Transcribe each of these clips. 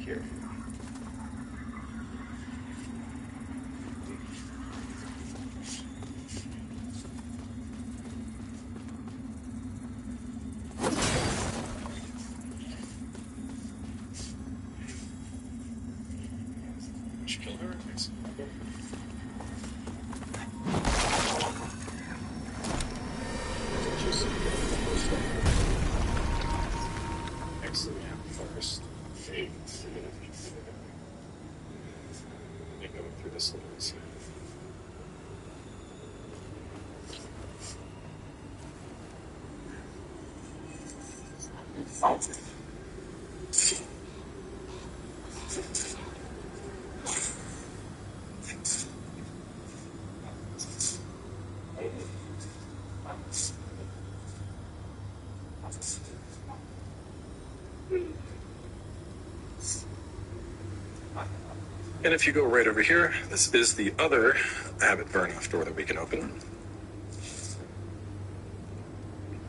here. She killed her? Excellent. First, fade. Go through this little scene. And if you go right over here, this is the other Abbott burn-off door that we can open.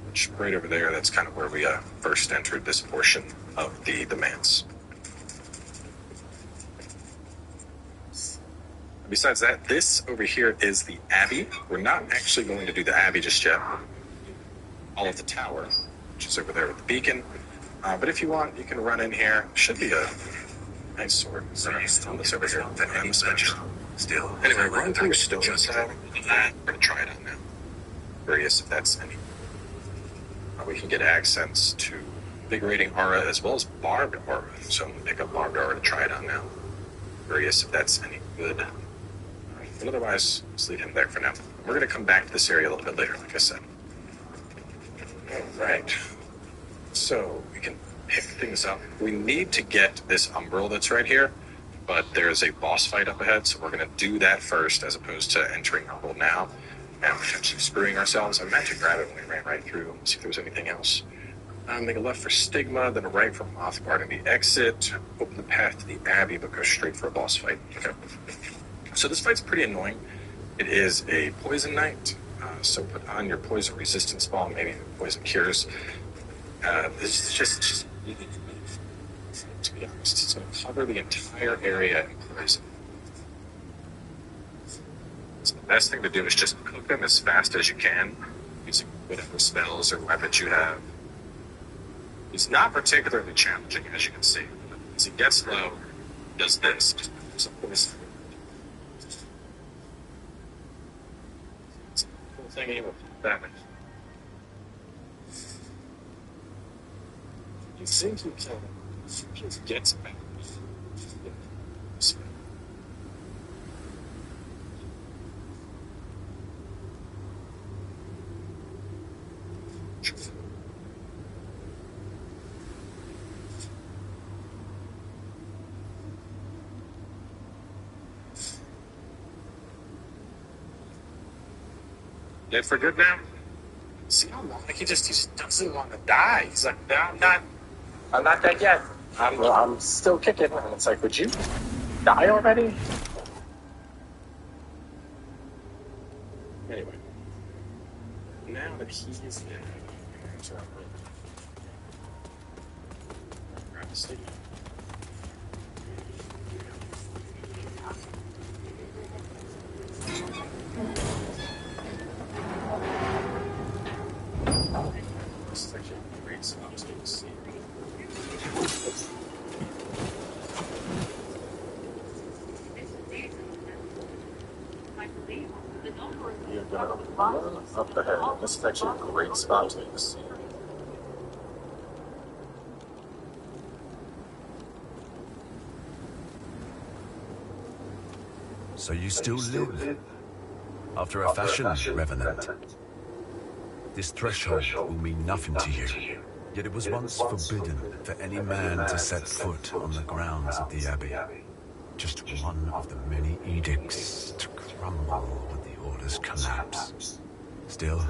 Which, right over there, that's kind of where we first entered this portion of the manse. Besides that, this over here is the Abbey. We're not actually going to do the Abbey just yet. All of the tower, which is over there with the beacon. But if you want, you can run in here. Should be a nice sword. On this over here. I'm special. Still. Anyway, run through stone side. We're gonna try it out now. Curious if that's any. We can get accents to invigorating aura as well as barbed aura. So I'm gonna pick up barbed aura to try it on now. Curious if that's any good. But otherwise, let's leave him there for now. We're gonna come back to this area a little bit later, like I said. All right. So we can pick things up. We need to get this umbral that's right here, but there's a boss fight up ahead, so we're going to do that first as opposed to entering umbral now and potentially screwing ourselves. I meant to grab it when we ran right through, see if there was anything else. Make a left for Stigma, then a right for Moth guarding the exit, open the path to the Abbey, but go straight for a boss fight. Okay. So this fight's pretty annoying. It is a poison knight, so put on your poison resistance ball, maybe poison cures. This is just to be honest, it's going to cover the entire area in poison. So the best thing to do is just cook them as fast as you can, using whatever spells or weapons you have. He's not particularly challenging, as you can see. As he gets low, he does this. It's a poison. It's a cool thing even with damage. You think you can, he just gets back. Dead for good now? See how long? Like he just doesn't want to die. He's like, no, I'm not dead yet. I'm still kicking. And it's like, would you die already? Anyway, now that he's dead, grab the stick. This is actually a great spot to see. You're gonna run up the head. This is actually a great spot to see. So you still live? After a fashion, Revenant. This threshold will mean nothing to you. Yet it was once forbidden for any man to set foot on the grounds of the Abbey. Just one of the many edicts to crumble when the Order's collapse. Still,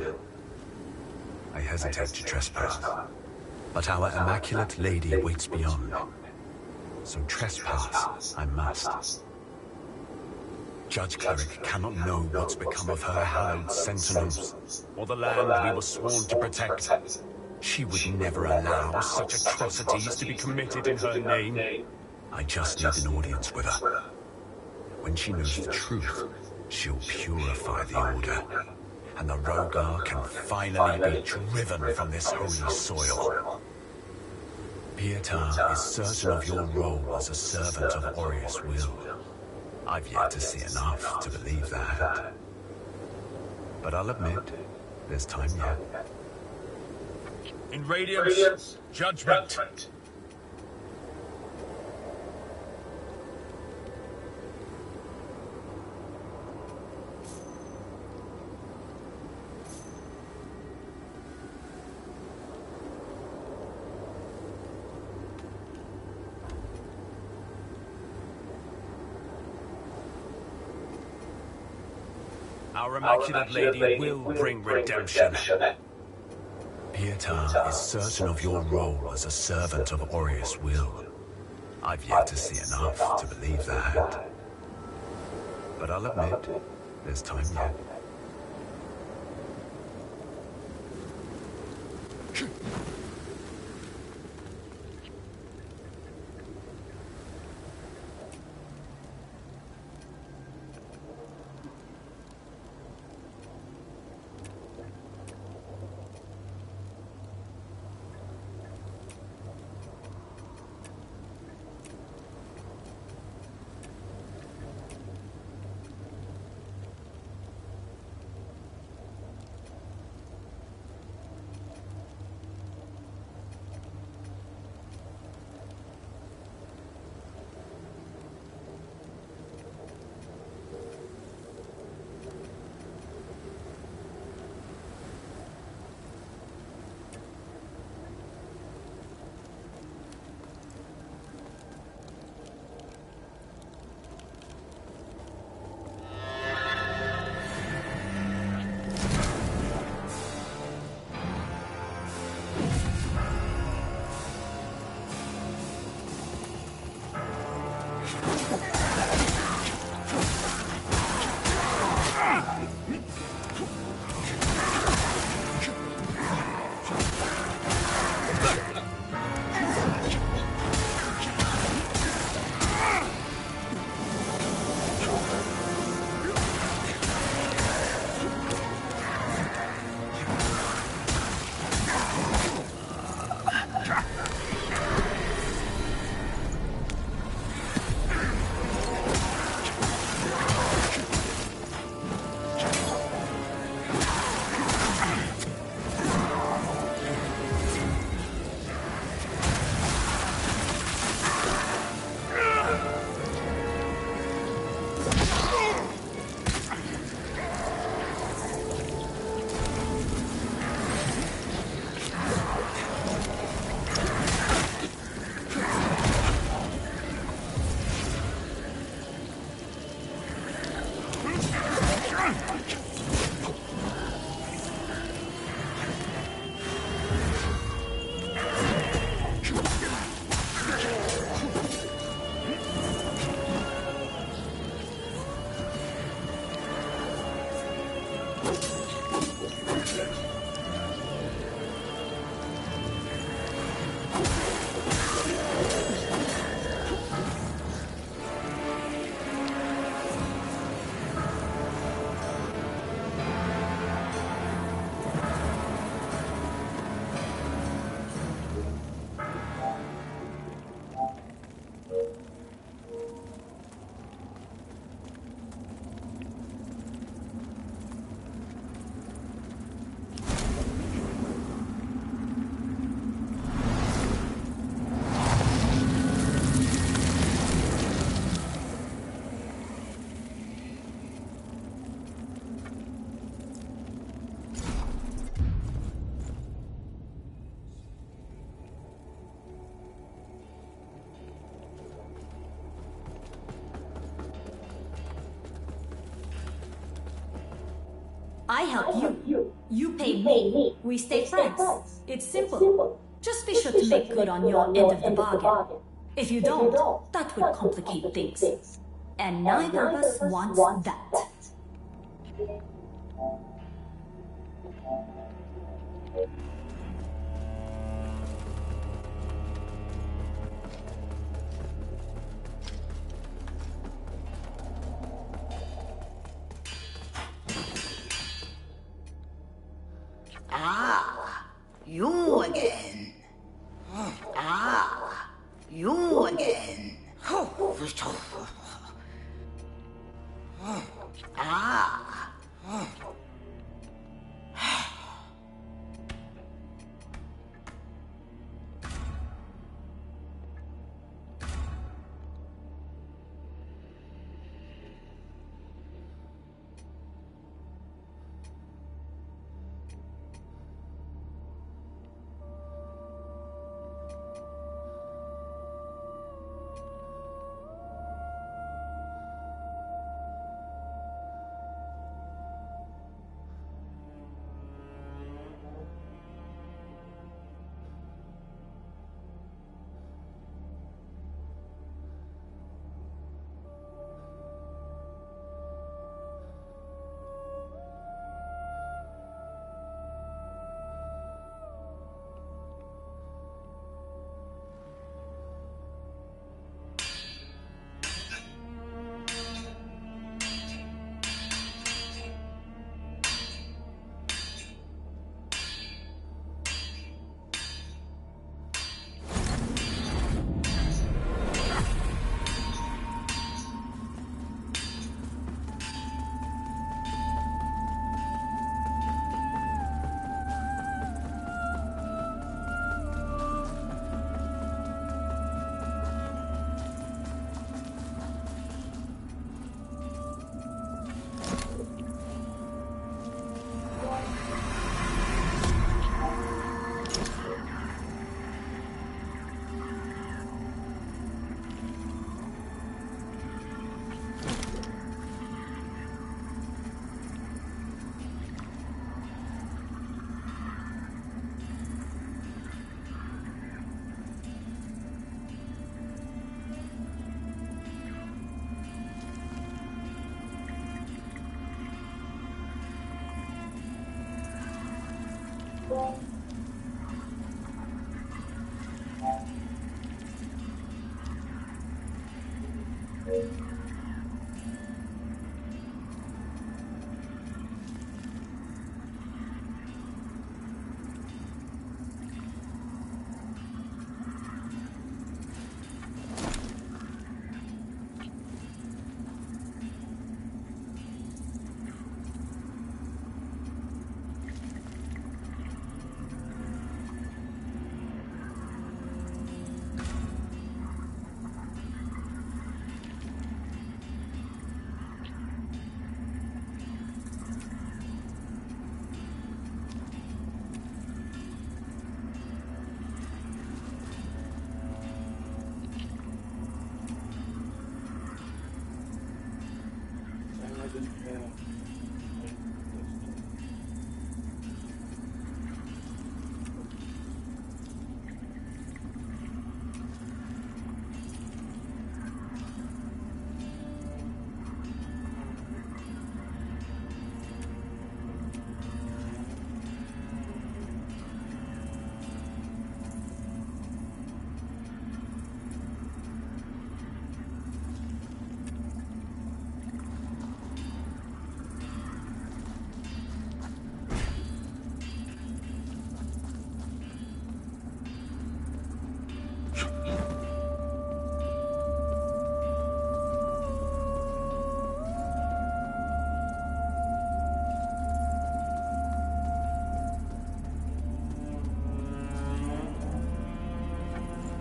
I hesitate to trespass. But our Immaculate Lady waits beyond. So trespass I must. Judge Cleric cannot know what's become of her hallowed sentinels, or the land we were sworn to protect. She would never allow such atrocities to be committed in her name. I just need an audience with her. When she knows the truth, she'll purify the Order, and the Rogar can finally be driven from this holy soil. Pietar is certain of your role as a servant of Aureus' will. I've yet to see enough to believe that. But I'll admit, there's time yet. In Radiance, judgment. Our Immaculate Lady will bring redemption. Pietar is certain of your role as a servant of Aureus' will. I've yet to see enough to believe that. But I'll admit, there's time yet. I help you. You pay me. We stay friends. It's simple. Just be sure to make good on your end of the bargain. If you don't, that would complicate things. And neither of us wants that. Ah.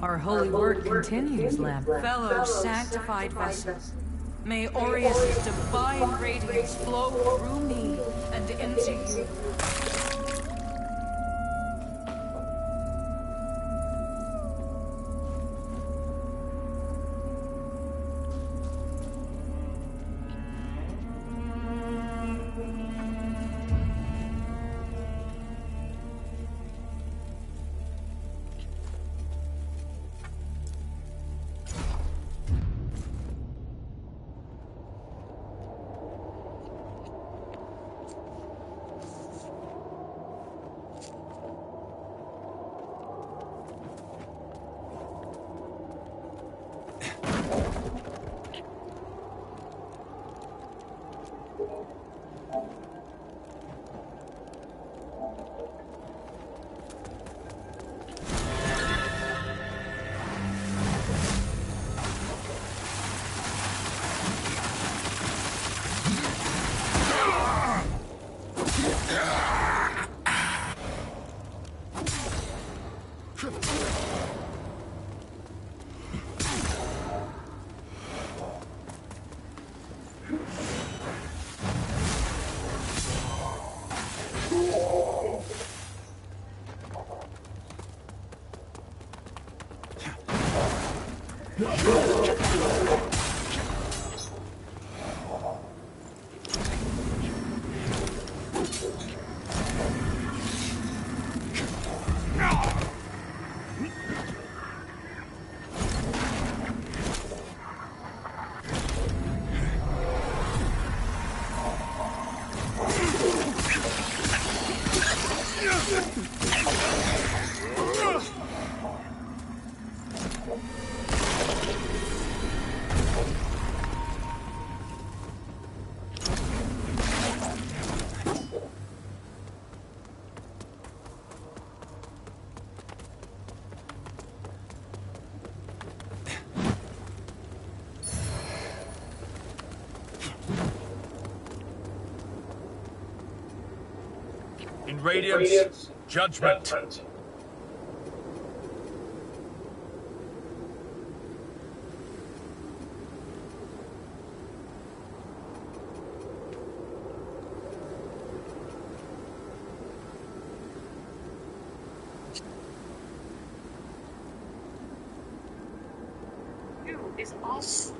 Our holy work continues, Lamb. Fellow sanctified vessels, may Aureus' divine radiance flow through me and into you. In Radiance, judgment. Is us.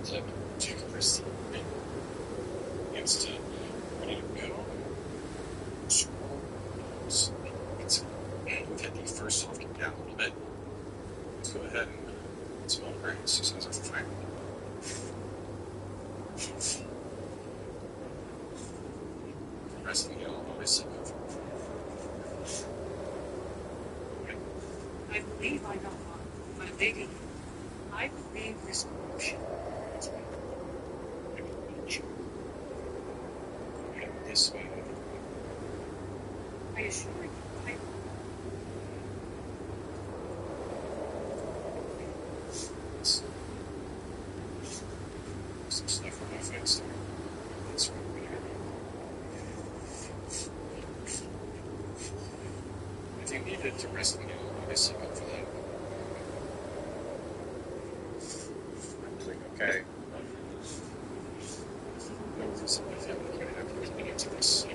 clip particular scene. It's ready to go. Scroll. We've hit the first soft kick down a little bit. Let's go ahead and smell grace as soon as it's fine. Resting heel, always sit over. I believe I got one, but maybe I believe this motion is This way. I assure you, Some stuff on my face there. This way. If you needed to rest in heel, obviously go for that. I'm doing okay. No reason I feel like I have to get into this.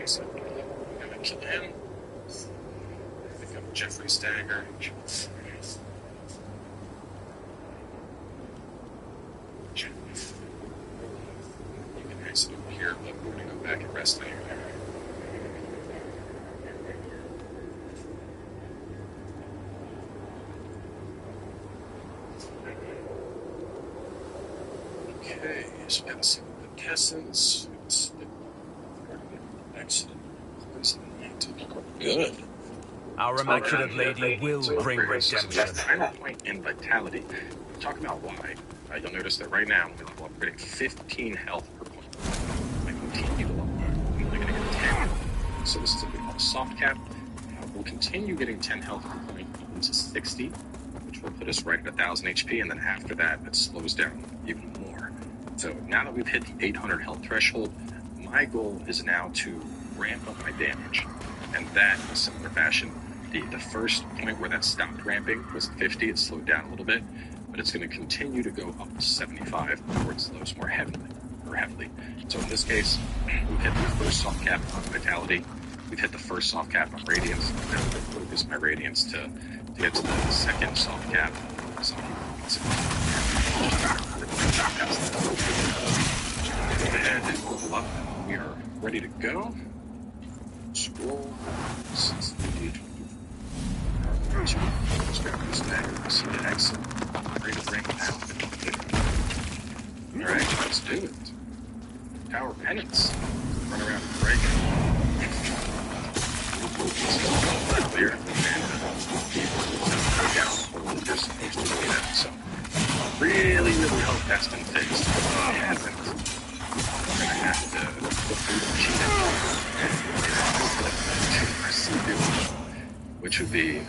So I'm gonna kill him. Pick up Jeffrey's dagger. You can exit over here, but we're gonna go back and rest anyway. Okay, so we got some contestants. Excellent. Good. Our Immaculate Lady will bring redemption. Final point in vitality. Talk about why. You'll notice that right now we're getting 15 health per point. I continue to level up. I'm only going to get 10. So this is what we call a soft cap. We'll continue getting 10 health per point into 60, which will put us right at 1,000 HP, and then after that, it slows down even more. So now that we've hit the 800 health threshold, my goal is now to ramp up my damage. And that, in a similar fashion, the first point where that stopped ramping was 50. It slowed down a little bit, but it's going to continue to go up to 75 before it slows more heavily. So in this case, we've hit the first soft cap on Vitality. We've hit the first soft cap on Radiance. I'm going to focus my Radiance to get to the second soft cap. So and level up. We are ready to go. Scroll. Let's grab this dagger. See the exit. Ready to bring it out. Alright, let's do it. Tower Pennance. Run around and break it. Clear. And just supposed to do that. So, really hope that's been fixed. If it hasn't, we're going to have to go through the cheat which would be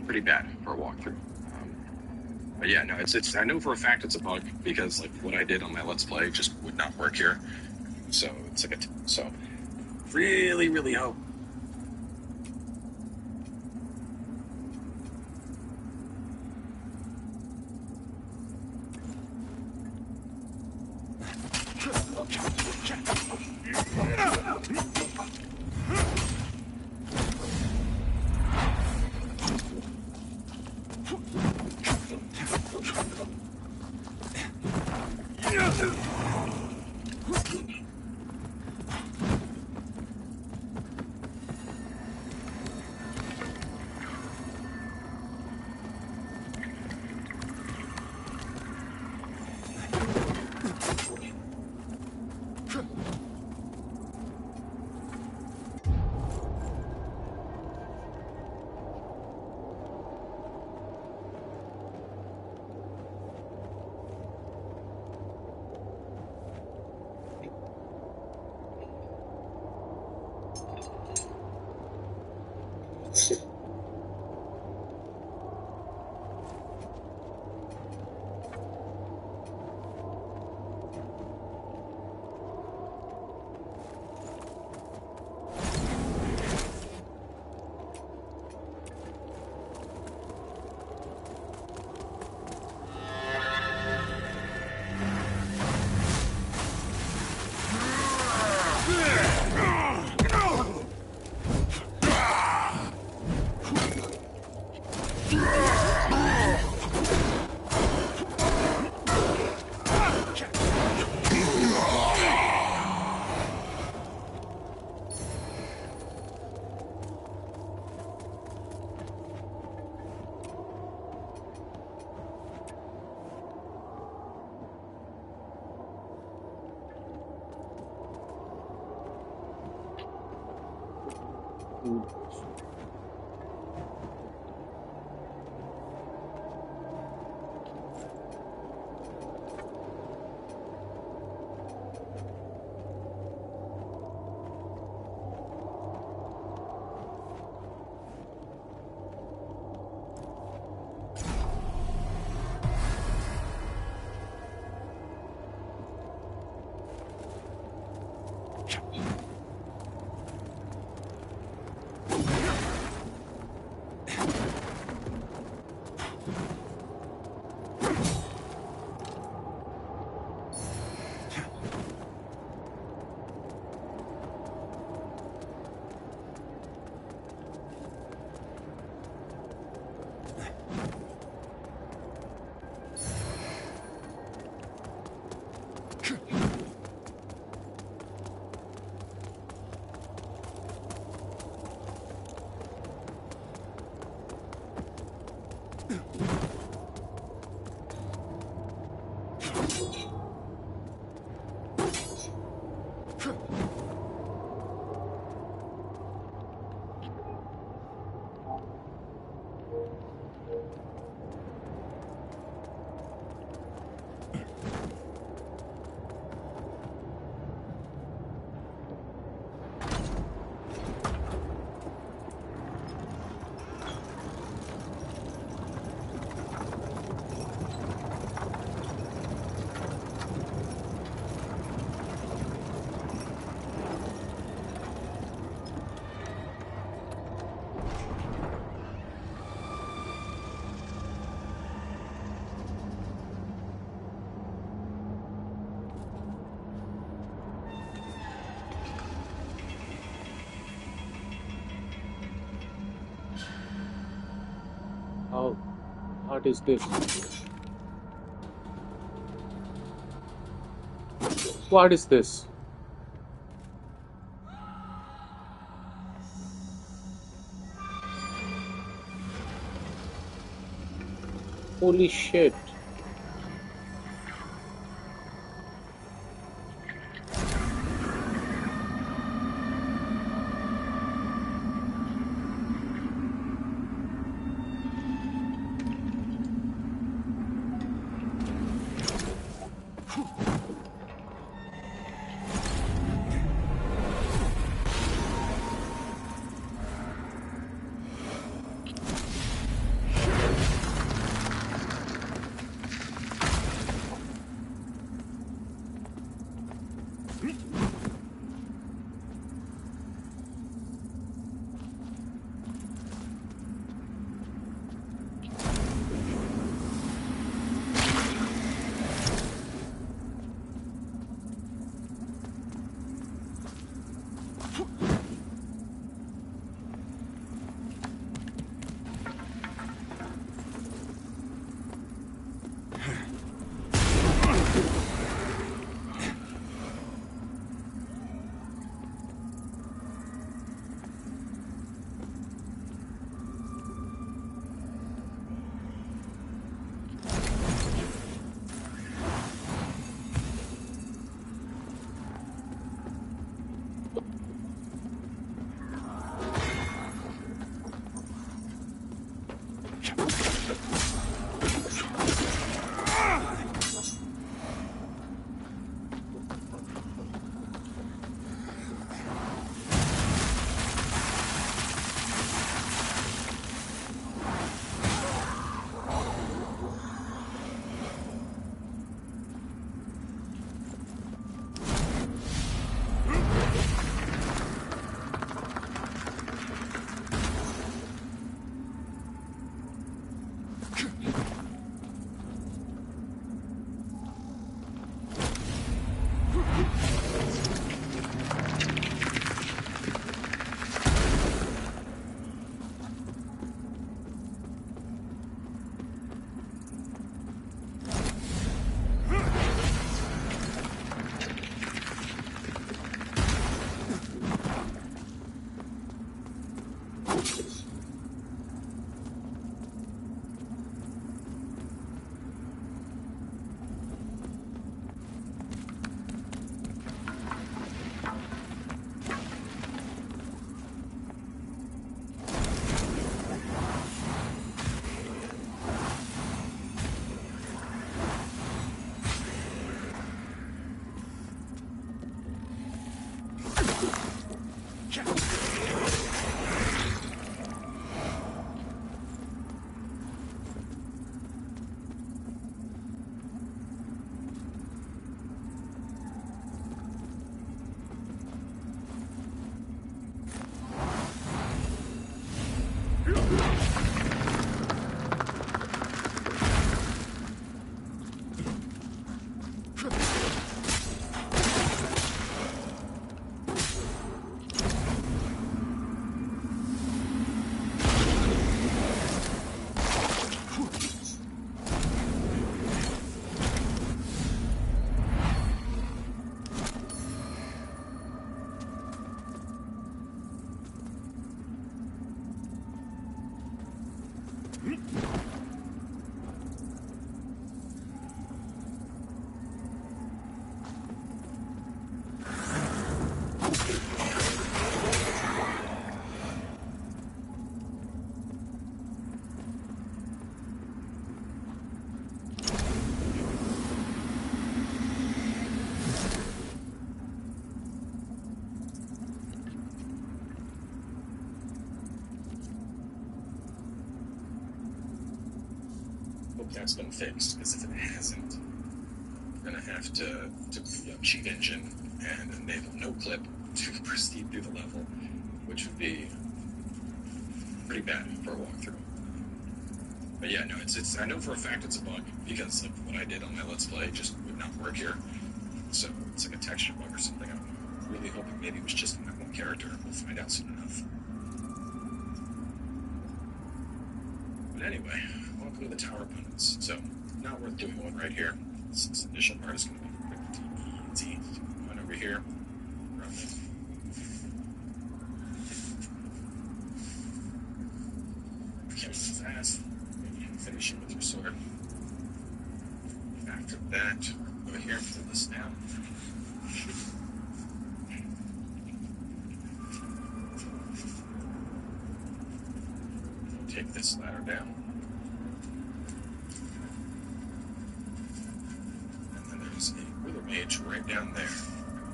pretty bad for a walkthrough. But yeah, no, it's. I know for a fact it's a bug because like what I did on my Let's Play just would not work here. So it's like so really hope. Mm. Oh, what is this? What is this? Holy shit. that's been fixed, because if it hasn't, we're going to have to cheat engine and enable no clip to proceed through the level, which would be pretty bad for a walkthrough. But yeah, no, it's I know for a fact it's a bug, because of what I did on my Let's Play just would not work here. So it's like a texture bug or something. I'm really hoping maybe it was just in that one character. We'll find out soon enough. But anyway, welcome to the Tower of Pennance. So, not worth doing one right here. This initial part is going to be pretty easy. Come on over here. Grab it. Kill fast. And finish it with your sword. After that, over here, pull this down. Take this ladder down. And then there's a wither mage right down there.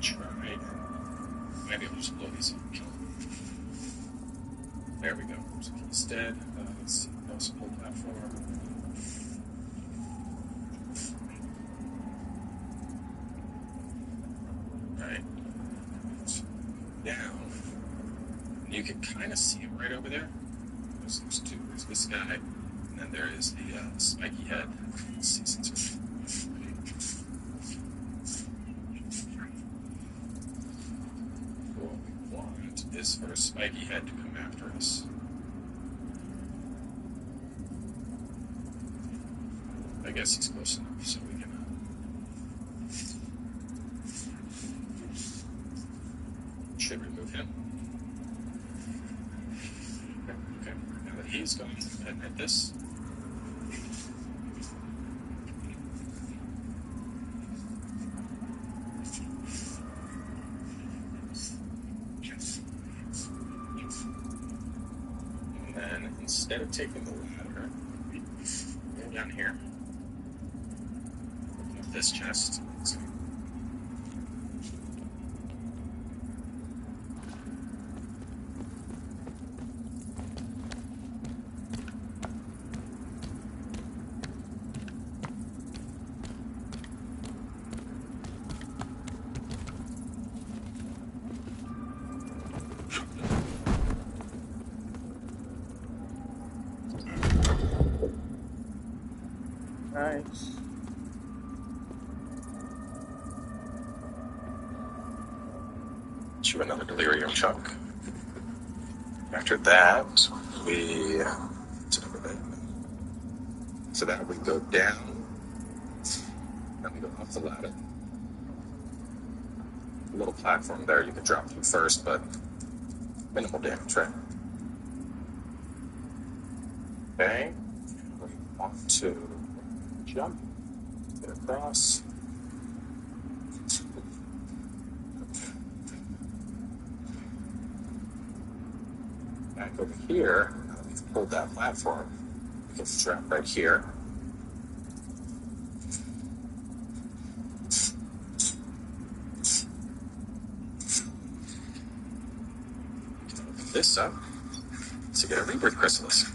Try and maybe I'll just blow these up and kill him. There we go. So he's dead. Let's see. Also pull platform. Right. Down. And you can kind of see him right over there. There's two. There's this guy, and then there is the spiky head. Let's see, since what we want is for a spiky head to come after us. I guess he's close enough, so we can. Should remove him. Okay, now that he's gone, and at this. And then instead of taking the ladder, go down here. Open up this chest. Nice. Chew another delirium chunk. After that, we so that we go down, then we go up the ladder. A little platform there you can drop through first, but minimal damage, right? Okay, we want to jump, get across. Back over here, now that we've pulled that platform, we can strap right here. Open this up to get a rebirth chrysalis.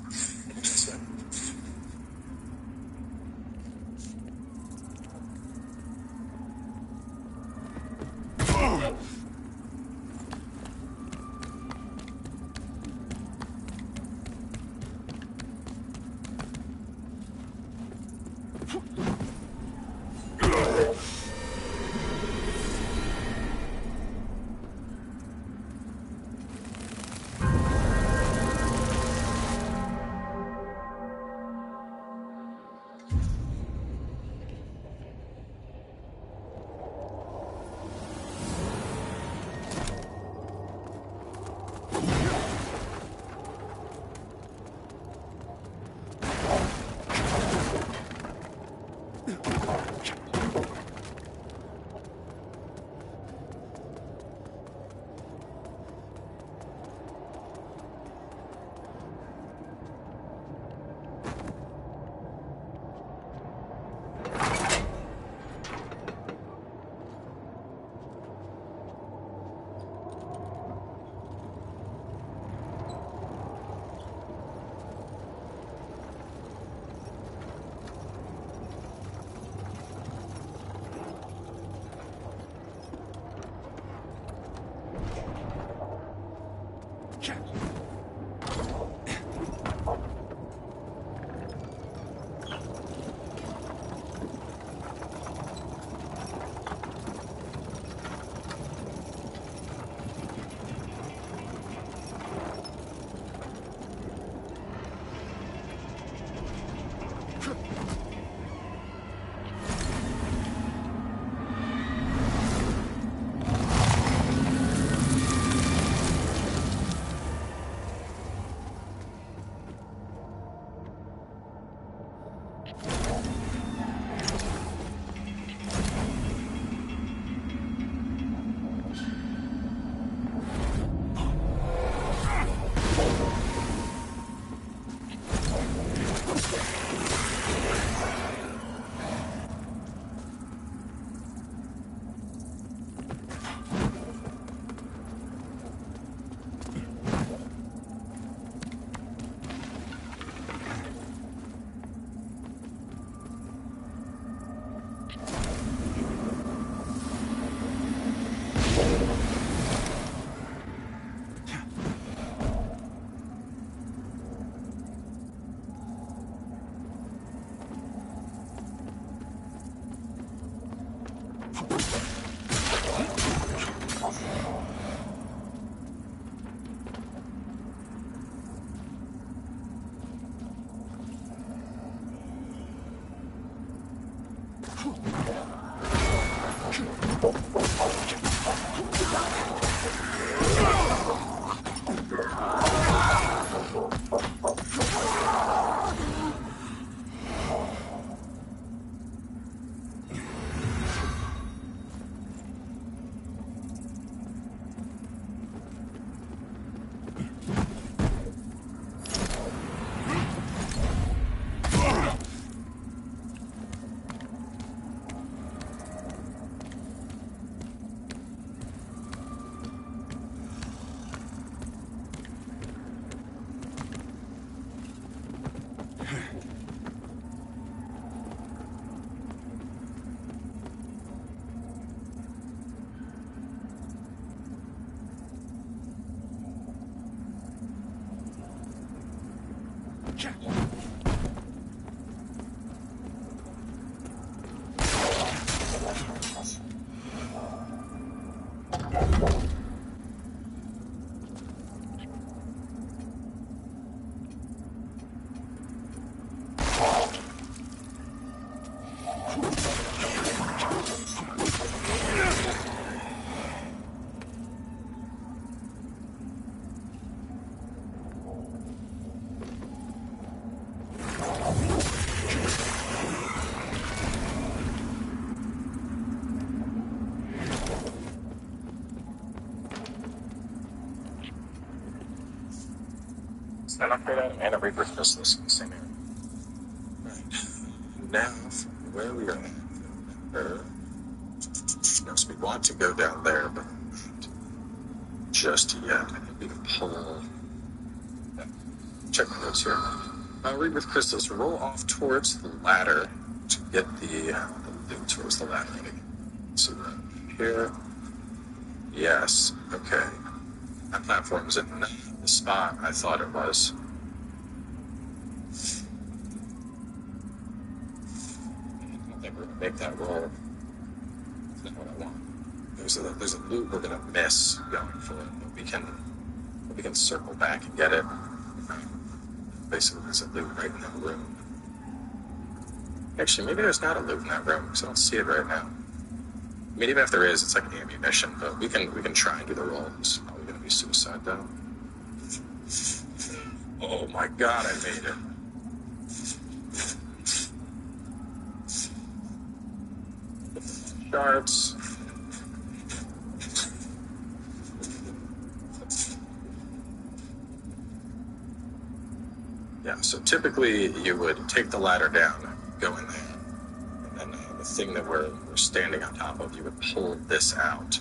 Stand up for that and a Reaper's Chrysalis in the same area. Right. Now, from where we are at, so we want to go down there, but not just yet. I think we can pull. Check the notes here. Reaper's Chrysalis, roll off towards the ladder to get the loot towards the ladder. So here. Yes. Okay. That platform is in the spot I thought it was. I don't think we're gonna make that roll. That's not what I want. There's a loot we're gonna miss going for it, but we can circle back and get it. Basically, there's a loot right in that room. Actually, maybe there's not a loot in that room because I don't see it right now. I mean, even if there is, it's like ammunition, but we can try and do the roll. It's probably gonna be suicide though. Oh my god, I made it. Shards. Yeah, so typically you would take the ladder down, go in there, and then the thing that we're standing on top of, you would pull this out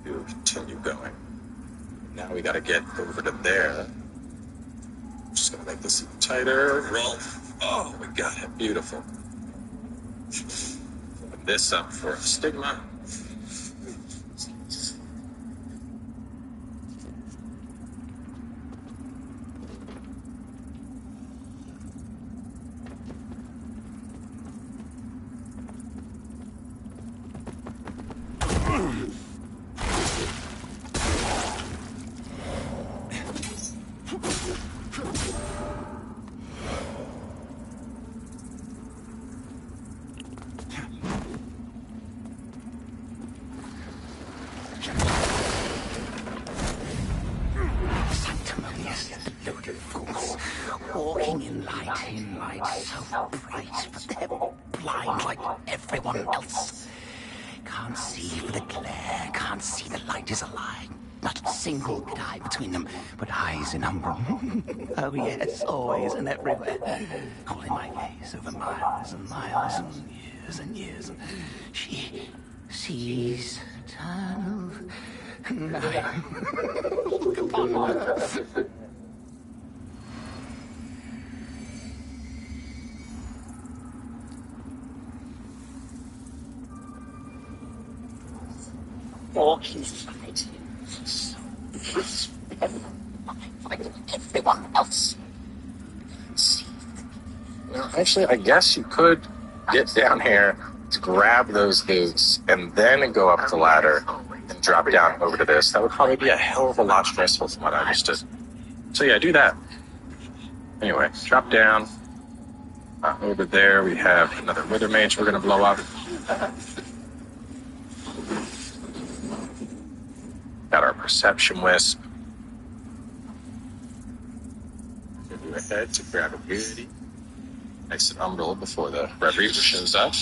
to continue going. Now we gotta get over to there. I'm just gonna make this even tighter. Roll. Oh, we got it. Beautiful. Put this up for a stigma. Walking in light so bright, but they're blind like everyone else. Can't see for the glare, can't see the light is a lie. Not a single bit eye between them, but eyes in umbral. Oh yes, always and everywhere. Calling my gaze over miles and miles and years, and she sees eternal. Look upon her. Walking inside so crisp and like everyone else. See. Well, actually, I guess you could get down here to grab those boots and then go up the ladder and drop down over to this. That would probably be a hell of a lot stressful from what I understood. So yeah, do that. Anyway, drop down. Over there we have another Wither Mage we're going to blow up. Perception Wisp. Give you ahead to grab a beauty. Exit Umbrella before the Red Reaper shows up.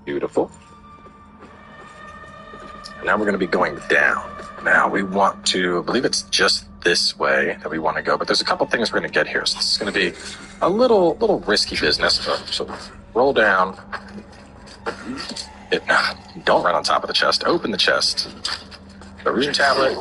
Beautiful. Now we're going to be going down. Now we want to, I believe it's just this way that we want to go, but there's a couple things we're going to get here. So this is going to be a little risky business. So roll down. Don't run on top of the chest. Open the chest. The rune tablet.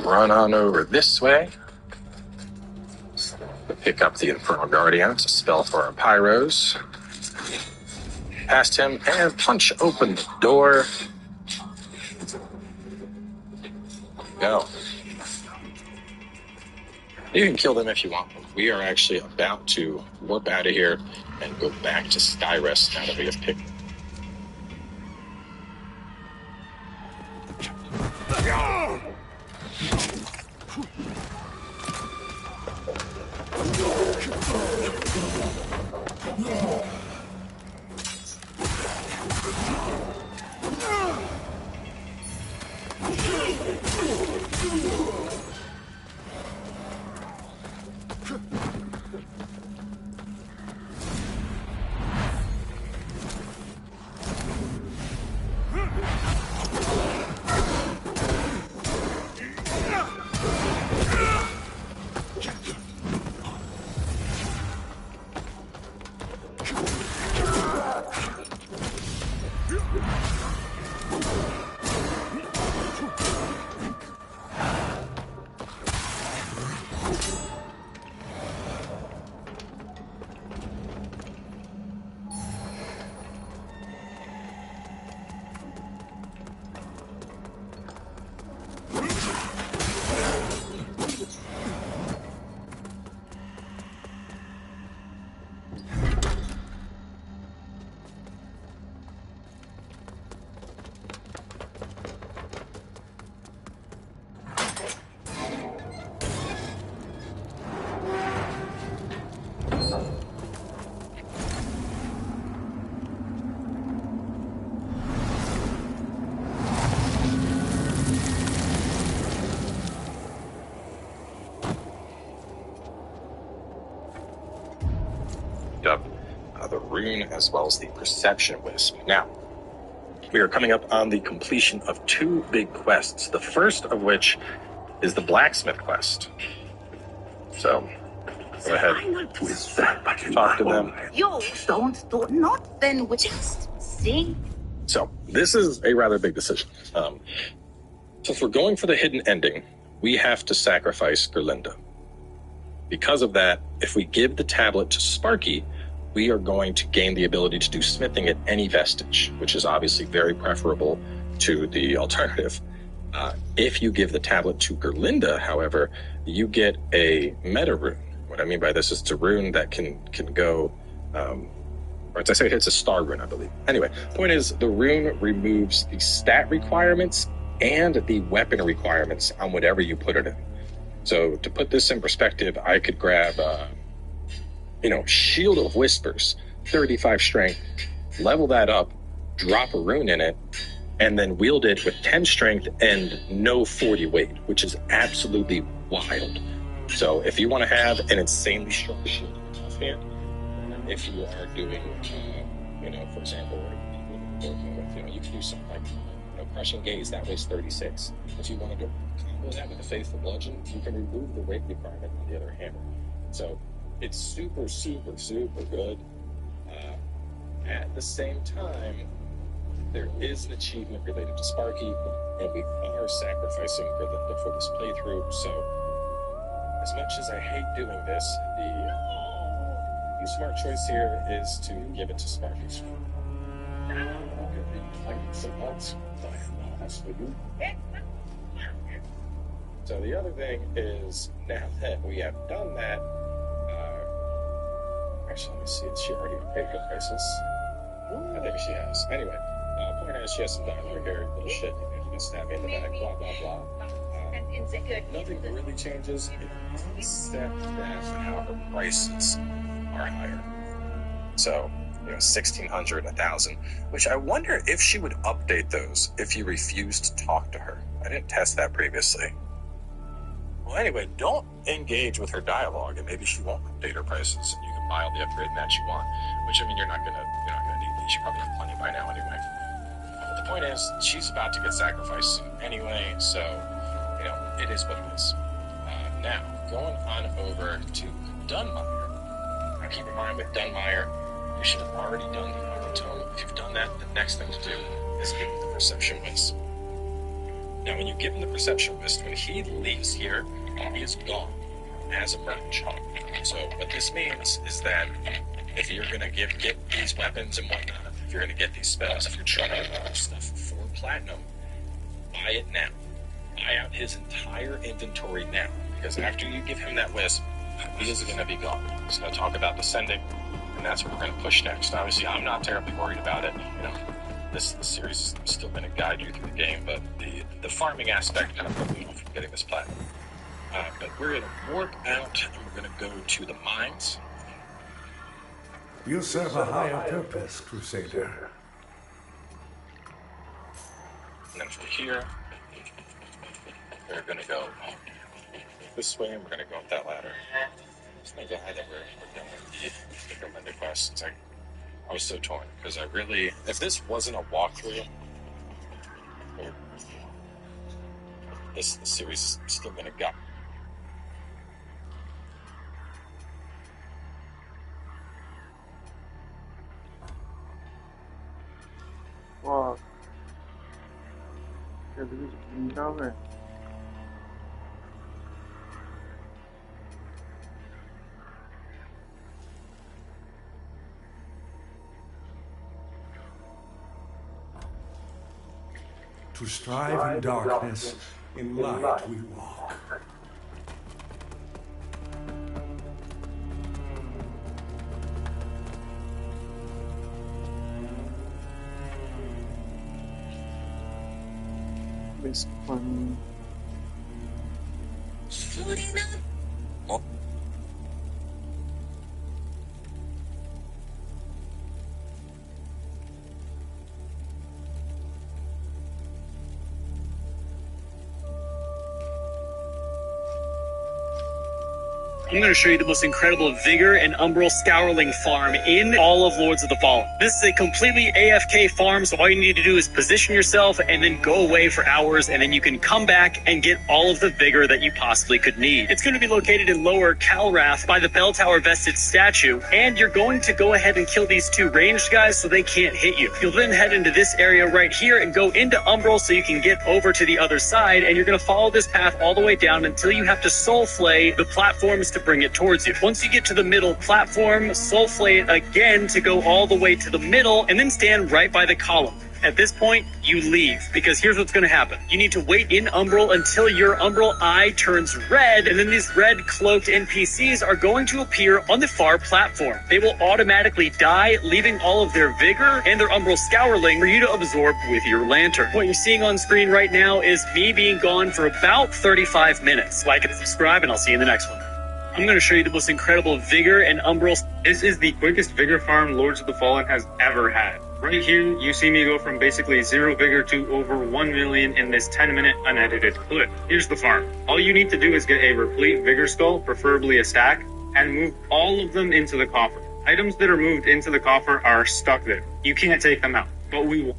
Run on over this way. Pick up the Infernal Guardian. It's a spell for our Pyros. Past him and punch open the door. Go. You can kill them if you want. We are actually about to warp out of here and go back to Skyrest now that we have picked. The rune as well as the Perception Wisp. Now, we are coming up on the completion of two big quests, the first of which is the Blacksmith quest. So, go ahead, talk to them. You don't do not, then we just sing. So, this is a rather big decision. So if we're going for the hidden ending, we have to sacrifice Gerlinda. Because of that, if we give the tablet to Sparky, we are going to gain the ability to do smithing at any vestige, which is obviously very preferable to the alternative. If you give the tablet to Gerlinda, however, you get a meta rune. What I mean by this is it's a rune that can go, or as I say, it's a star rune, I believe. Anyway, point is the rune removes the stat requirements and the weapon requirements on whatever you put it in. So to put this in perspective, I could grab Shield of Whispers, 35 strength, level that up, drop a rune in it, and then wield it with 10 strength and no 40 weight, which is absolutely wild. So if you want to have an insanely strong shield in your offhand, if you are doing, for example, you can do something like, Crushing Gaze, that weighs 36. If you want to combo that with the Faithful Bludgeon, you can remove the weight requirement on the other hammer. So it's super, super, super good. At the same time, there is an achievement related to Sparky, and we are sacrificing Gridlinda for this playthrough. So as much as I hate doing this, the smart choice here is to give it to Sparky. So the other thing is, now that we have done that, actually, let me see, is she already paid her prices? I think she has. Anyway, point is, she has some dialogue here, little shit, you can stab me in the back, blah, blah, blah. Nothing really changes, except that now her prices are higher. So, 1,600, 1,000, which I wonder if she would update those if you refused to talk to her. I didn't test that previously. Well, anyway, don't engage with her dialogue, and maybe she won't update her prices, and you can buy all the upgrade match you want. Which, you're not gonna need these. You probably have plenty by now anyway. But the point is, she's about to get sacrificed soon anyway, so it is what it is. Now, going on over to Dunmire. Now, keep in mind with Dunmire, you should have already done the Monotone. If you've done that, the next thing to do is give him the Perception Wisp. Now, when you give him the Perception Wisp, when he leaves here, he is gone as a merch. So what this means is that if you're going to get these weapons and whatnot, if you're going to get these spells, if you're trying to do stuff for platinum, buy it now. Buy out his entire inventory now, because after you give him that wisp, he is going to be gone. He's going to talk about descending, and that's what we're going to push next. Obviously, I'm not terribly worried about it. This series is still going to guide you through the game, but the farming aspect kind of put me off from getting this platinum. But we're going to warp out, and we're going to go to the mines. You serve a higher purpose, Crusader. And then from here, we're going to go this way, and we're going to go up that ladder. It's not glad that we're done with the Gridlinda quest. I was so torn, because if this wasn't a walkthrough, this series is still going to go. Wow. Yeah, this is down there. To strive in darkness, in light we walk. This one. I'm going to show you the most incredible Vigor and Umbral Scourling farm in all of Lords of the Fallen. This is a completely AFK farm, so all you need to do is position yourself and then go away for hours, and then you can come back and get all of the Vigor that you possibly could need. It's going to be located in Lower Calrath by the Bell Tower Vested statue, and you're going to go ahead and kill these two ranged guys so they can't hit you. You'll then head into this area right here and go into Umbral so you can get over to the other side, and you're going to follow this path all the way down until you have to soul flay the platforms to bring it towards you. Once you get to the middle platform, soul flay it again to go all the way to the middle, and then stand right by the column. At this point, you leave, because here's what's going to happen. You need to wait in Umbral until your Umbral eye turns red, and then these red cloaked NPCs are going to appear on the far platform. They will automatically die, leaving all of their Vigor and their Umbral Scourling for you to absorb with your lantern. What you're seeing on screen right now is me being gone for about 35 minutes. Like and subscribe, and I'll see you in the next one. I'm going to show you the most incredible vigor and umbral. This is the quickest vigor farm Lords of the Fallen has ever had. Right here, you see me go from basically 0 vigor to over 1 million in this 10-minute unedited clip. Here's the farm. All you need to do is get a replete vigor skull, preferably a stack, and move all of them into the coffer. Items that are moved into the coffer are stuck there. You can't take them out, but we will.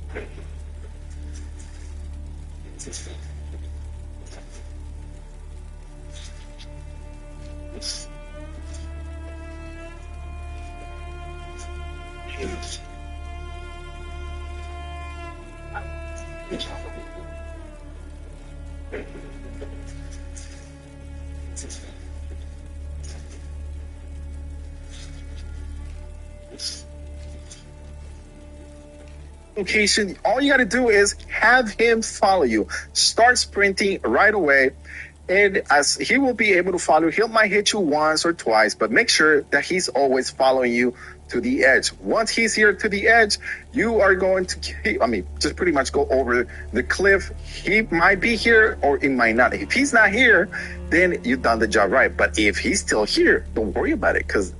Location, all you got to do is have him follow you. Start sprinting right away, and as he will be able to follow, he might hit you once or twice, but make sure that he's always following you to the edge. Once he's here to the edge, you are going to, just pretty much go over the cliff. He might be here or it might not. If he's not here, then you've done the job right. But if he's still here, don't worry about it, because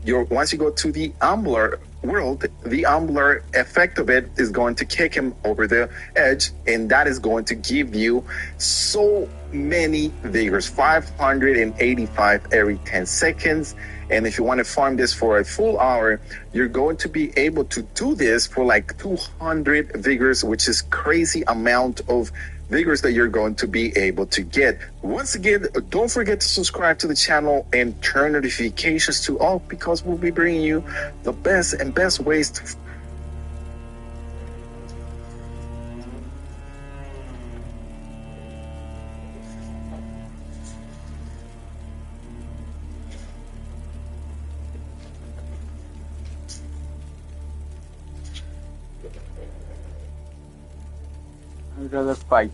once you go to the Ambler world, the Ambler effect of it is going to kick him over the edge, and that is going to give you so many vigors, 585 every 10 seconds. And if you want to farm this for a full hour, you're going to be able to do this for like 200 vigors, which is crazy amount of vigors that you're going to be able to get. Once again, don't forget to subscribe to the channel and turn notifications to all, because we'll be bringing you the best ways to I'd rather fight.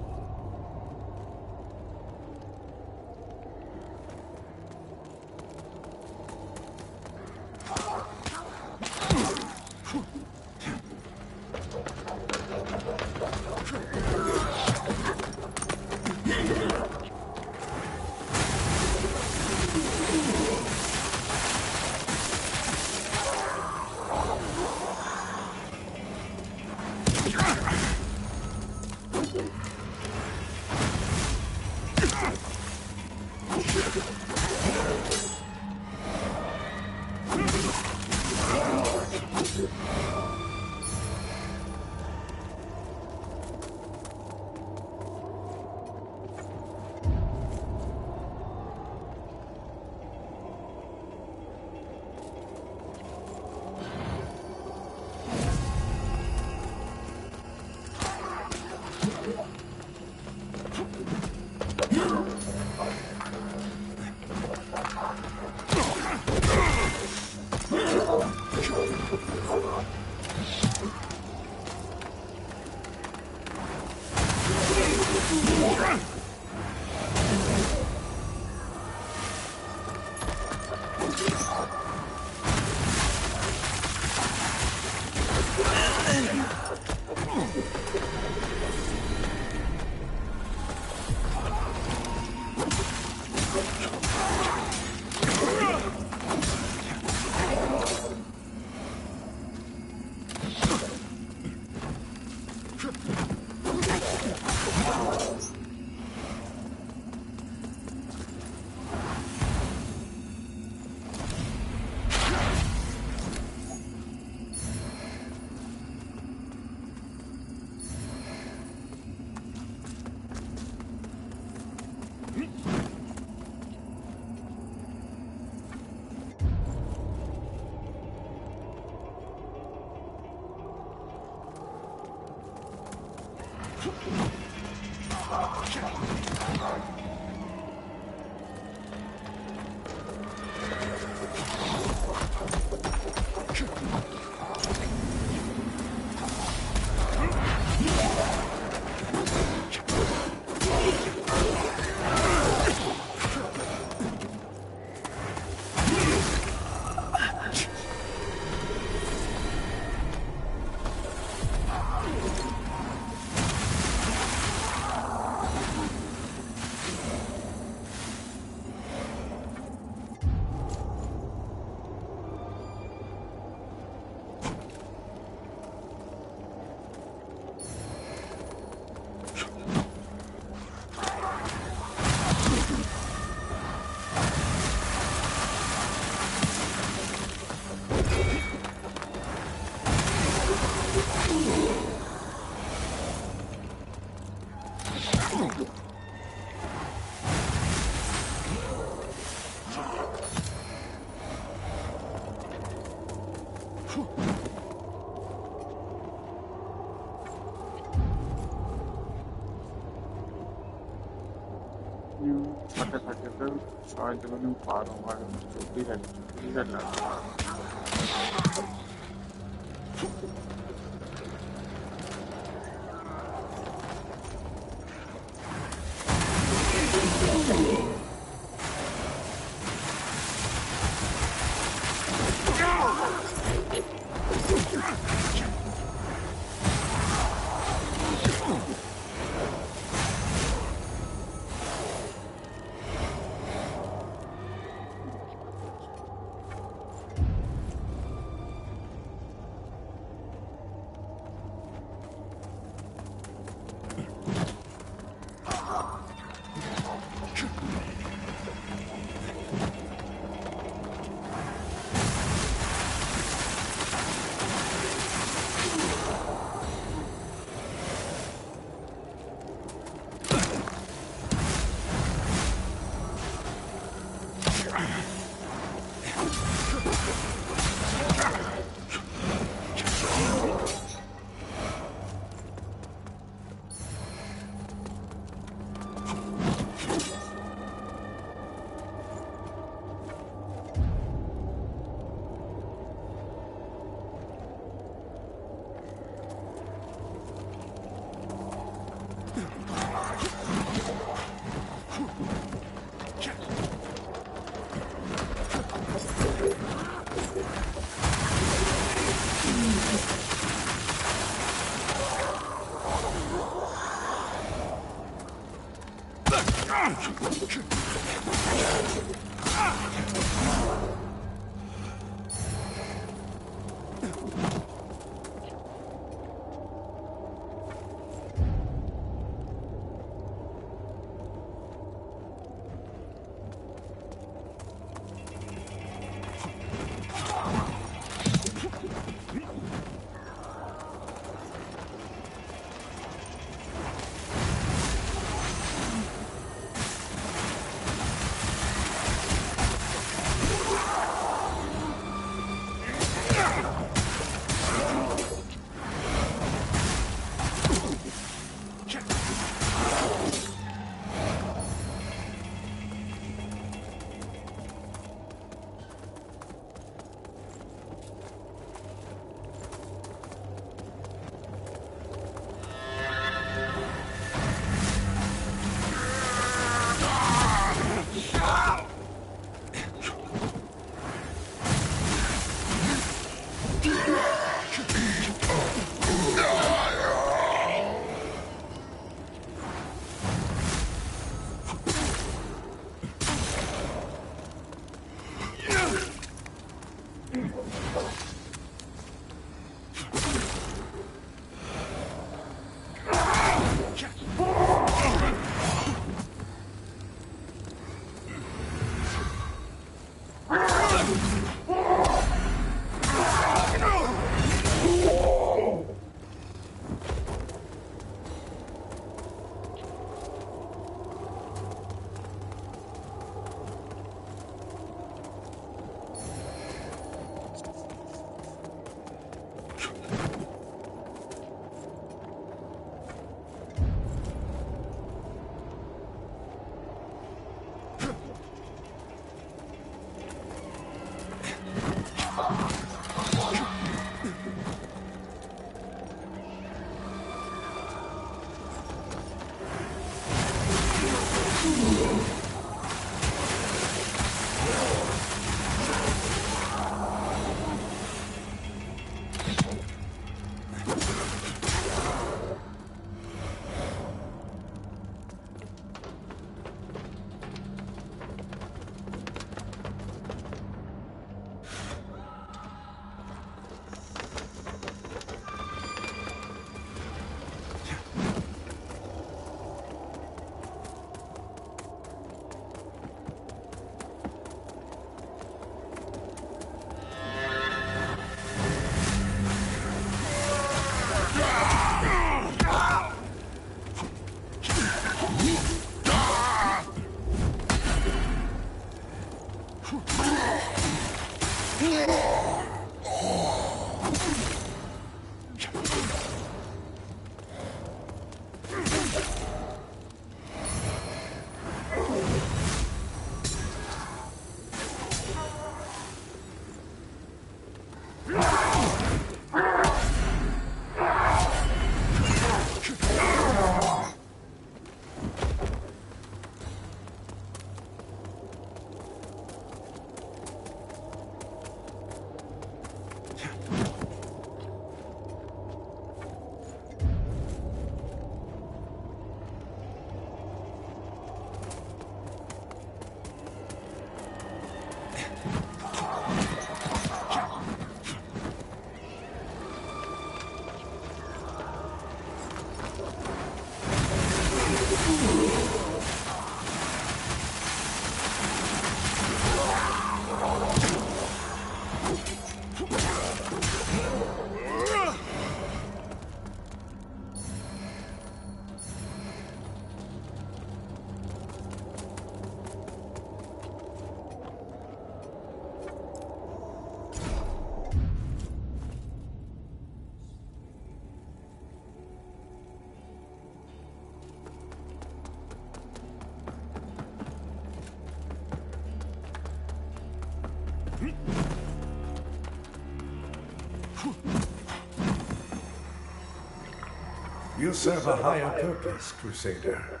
You serve a higher purpose, Crusader.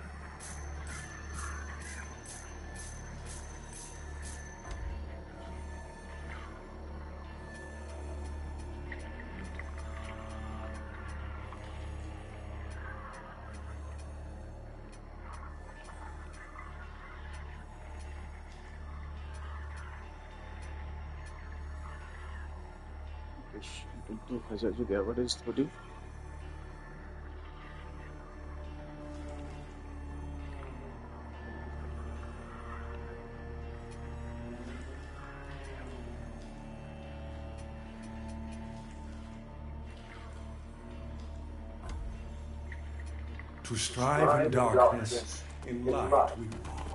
Itu khajak juga pada studi. To strive in darkness, in light we walk.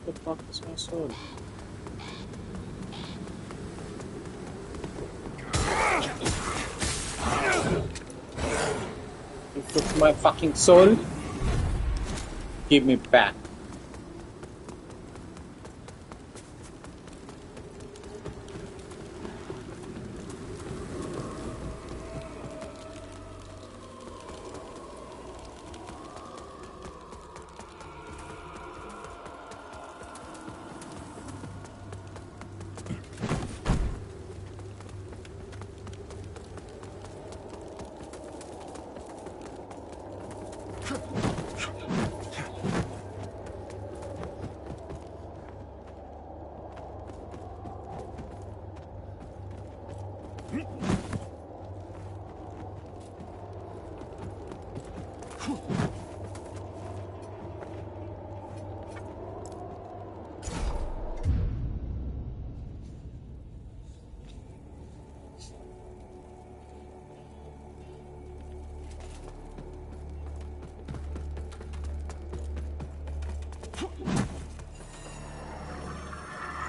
What the fuck is my sword? You took my fucking soul? Give me back.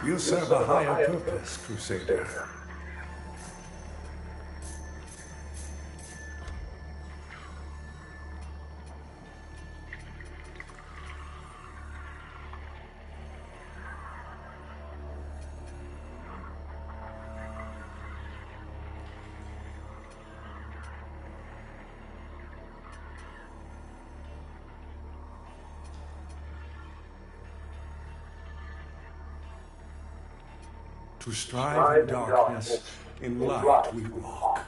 You serve a higher purpose, Crusader. To strive in darkness, in light we walk.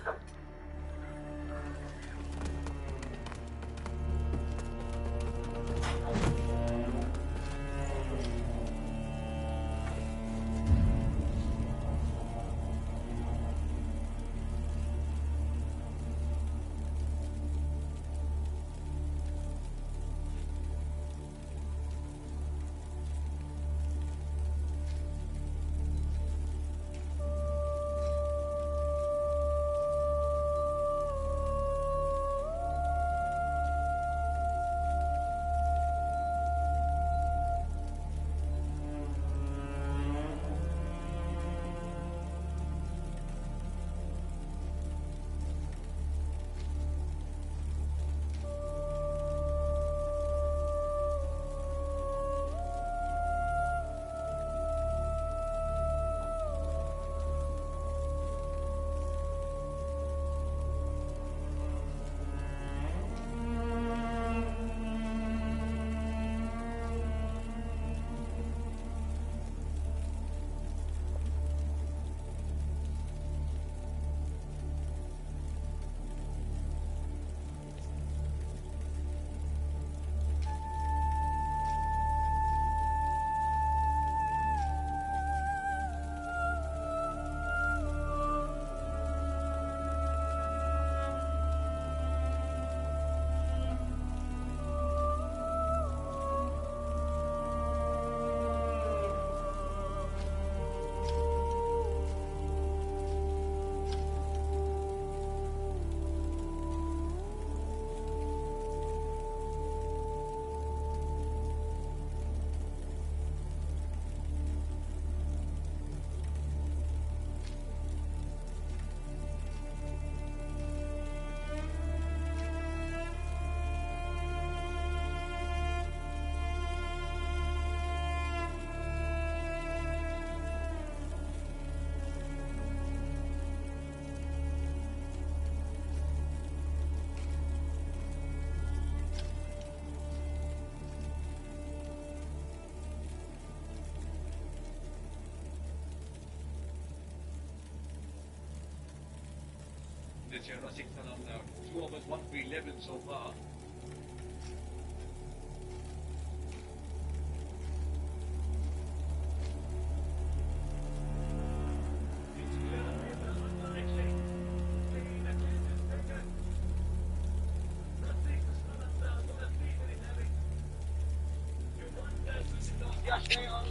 Two of us want to be 11 so far.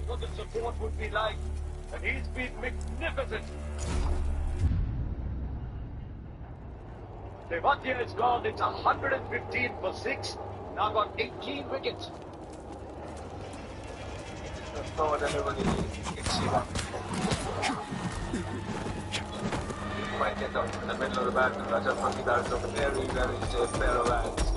What the support would be like, and he's been magnificent. Devatia is gone. It's 115 for 6. Now got 18 wickets. Might get up in the middle of the battle. I just want to get out of a very, very safe pair of hands.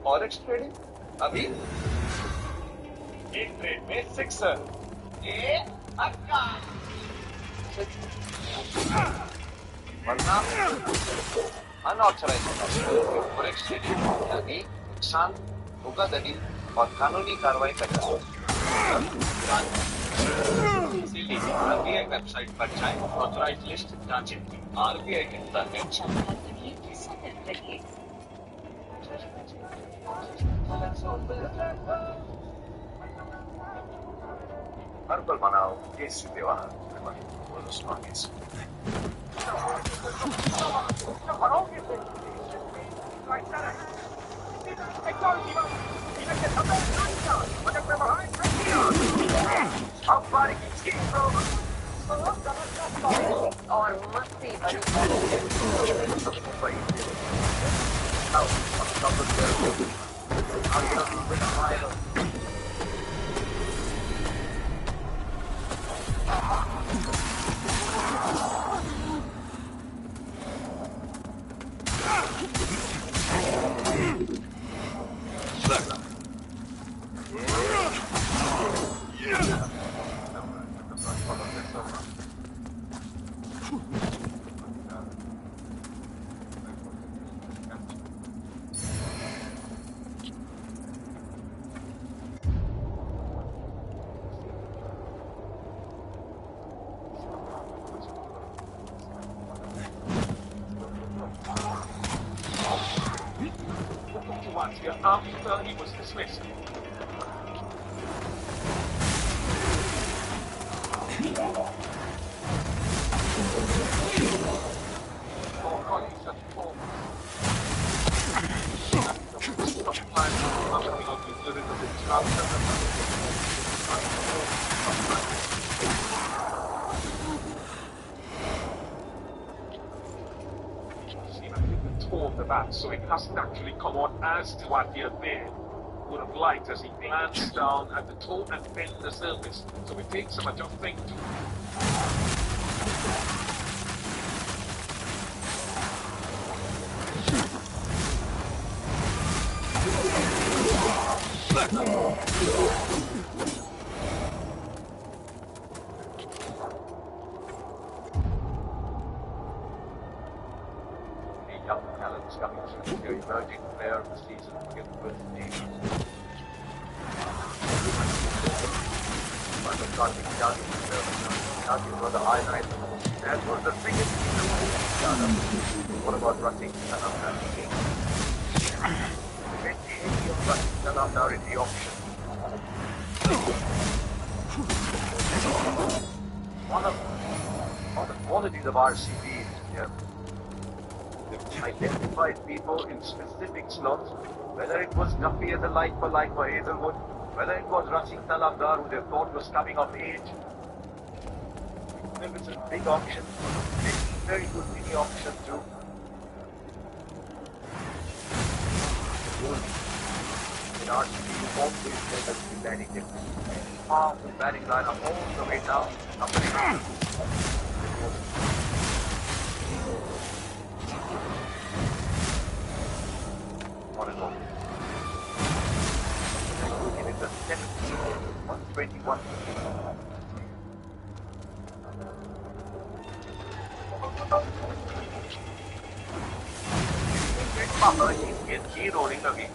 Oryx trading? अभी? एक trade में 6 ये अक्का वरना unauthorised forex trading यानी नुकसान धोखाधड़ी और कानूनी कार्रवाई करना इसीलिए आरबीआई वेबसाइट पर जाएं ऑथराइज्ड लिस्ट जांचें आरबीआई के Arbal Manao, yes, they are. One of the strongest. Somebody keep rolling. और मस्ती भरी After he was dismissed. The bat, so it hasn't actually come on as to what he had been. Would have liked as he glanced down at the toe and then the surface. So it takes some adjusting to. Young talents coming through the emerging player of the season with nations. But the project Yagi was the highlight. That was the biggest What about Rati Sanamdar? Rati Sanamdar in the auction. One of the qualities of RCB is identified people in specific slots, whether it was Duffy as a like for Hazelwood, whether it was Rashid Talabdar who they thought was coming of age. There was a big auction, very good mini auction too. In RCB, you always get a batting difference. Half the batting lineup all the way down. It is a 121. He rolling again.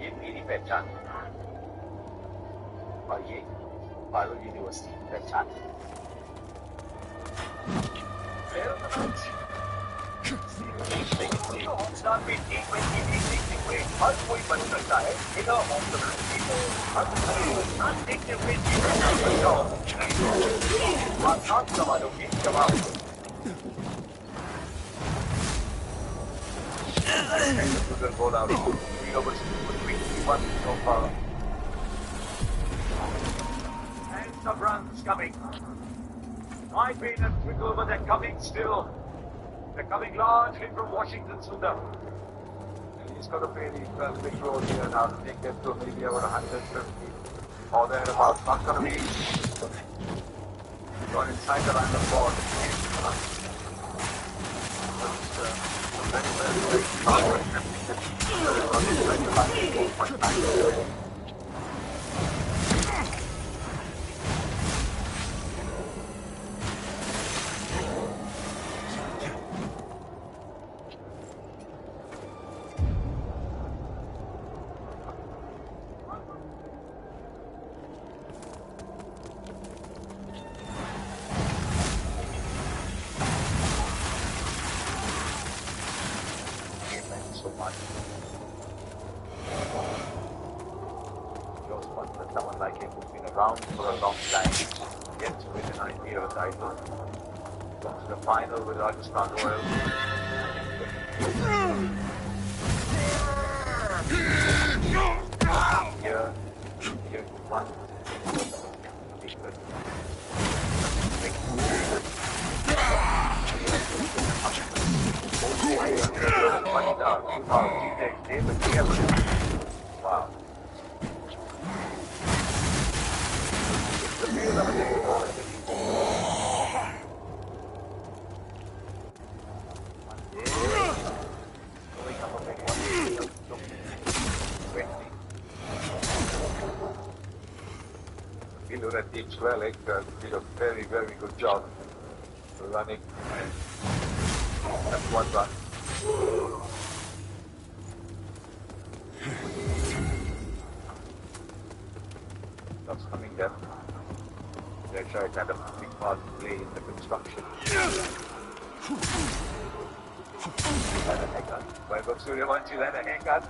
ये मेरी पहचान और ये बालो university की पहचान हर कोई बन सकता है बिना आसान सवालों के जवाब बोला so far. And some runs coming. Might be in a twinkle, but they're coming still. They're coming largely from Washington Sundar. And he's got a fairly big roll here now to take them to maybe about 150 or thereabouts. Not going to be gone inside the line of ball. around for a long time, get to win an IPL title, go to the final with Rajasthan Royals. Here you won. Wow. That Team Swelling did a very, very good job running. That's one run. That's coming there. They're sure it had a big part to play in the construction. Had a haircut. Vaibhav Suryavanshi had a haircut.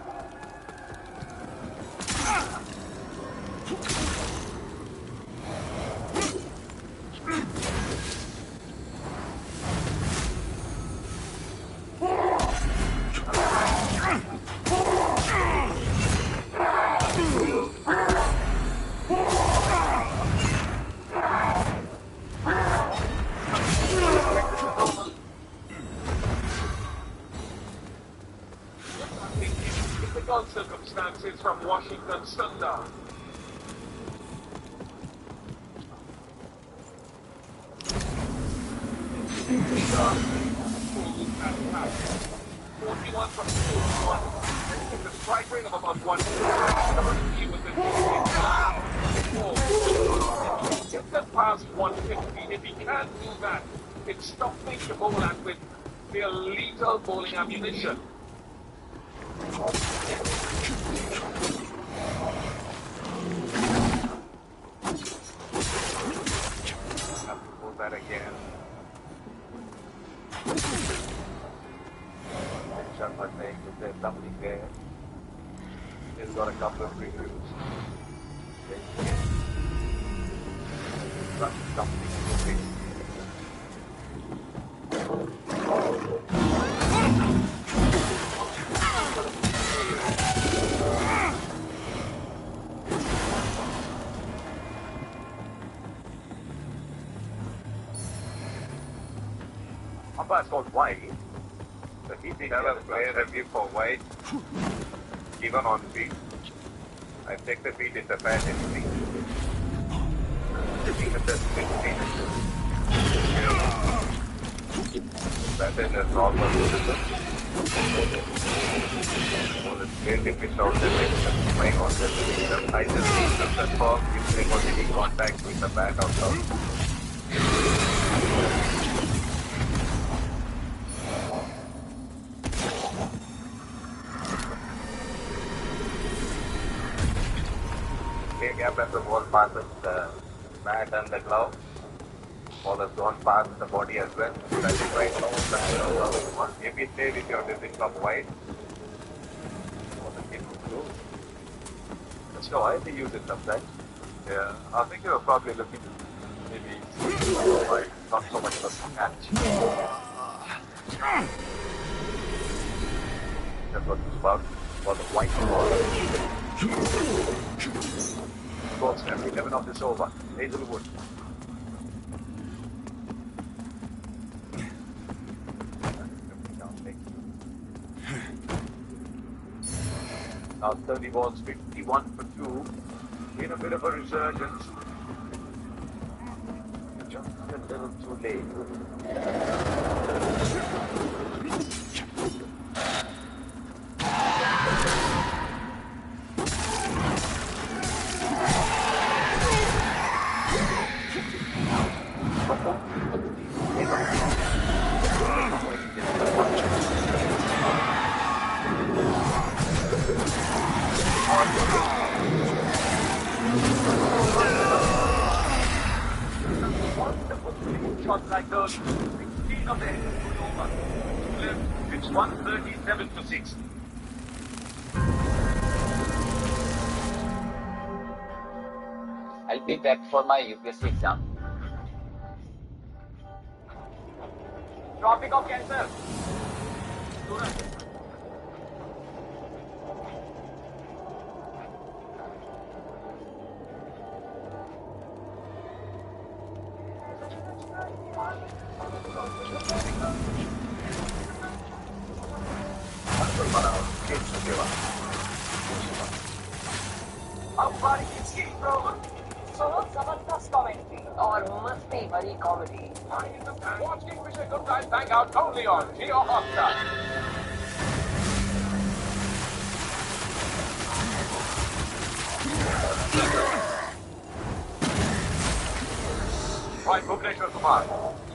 Circumstances from Washington Thunder. From 41. The strike rate of about 150 with the get them past 150. If he can't do that, it's stopping the bowler with their lethal bowling ammunition. Have to pull that again. Sharma saying that there's something there. He's got a couple of reviews. Something moving. Umpire's got wide. So he thinks never play review for wide, even on feet. I take the feet in the bat anything. That is a normal position. So it's really pitch out the legs and playing on the legs. I just need the firm if they got any contact with the bat outside. Gap as the ball passes the bat and the glove. Ball has gone past the body as well. That is right now. If you stay with your decision of wide, let's go. I think use it sometimes. Yeah, I think you were probably looking maybe wide, not so much of a catch. That's what it's about. For the white ball. Goals every 11 of this over. Hazelwood. Now 30 balls, 51 for 2. In a bit of a resurgence. Just a little too late. Shots like those, 16 of them over. It's 137 to 6. I I'll be back for my UPSC exam. Tropic of Cancer. अब बारी किसकी सुनो जबरदस्त comedy और मस्ती भरी comedy Watch Kingfisher Good Times Hang Out only on Geo Hotstar. Right, Bhubaneswar Kumar.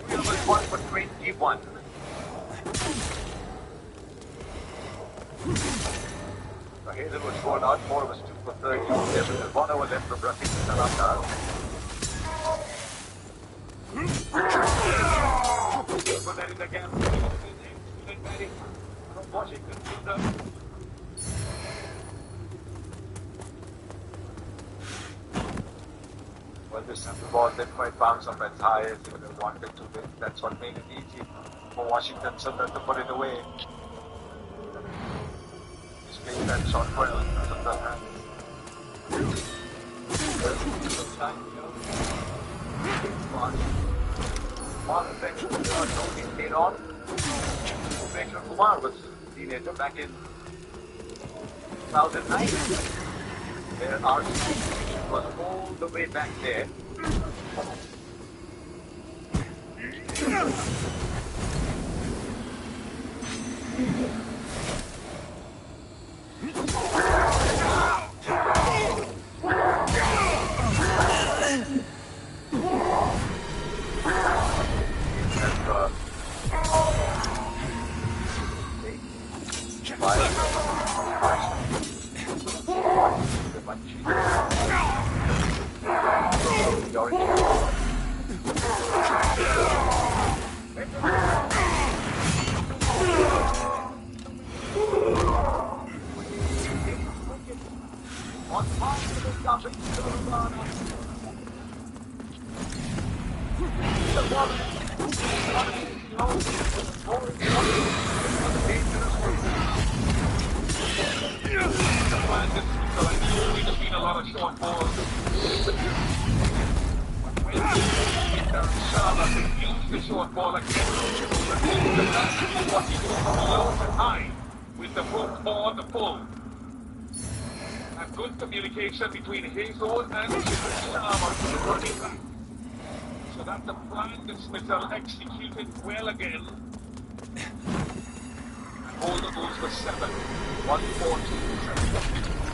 301 for 21. So Hazelwood scored out, 4 was 2 for 37. 1 over left from Rusty Salata. Put that in the gap. From Washington to the... Well, this time the ball didn't quite bounce up as high as they would have wanted to. That's what made it easy for Washington Sunder to put it away. He's playing that shot well. Sunder has. One section of stayed on. Bhubaneswar Kumar was a teenager back in 2009. There are was all the way back there. With the hook or the pull. A good communication between Hazel and Sharma running back. So that's the planned dismissal executed well again. All the goals were 7. 114.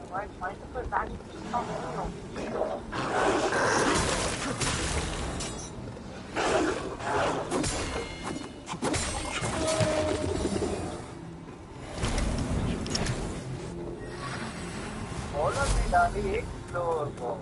We're trying to put back एक floor को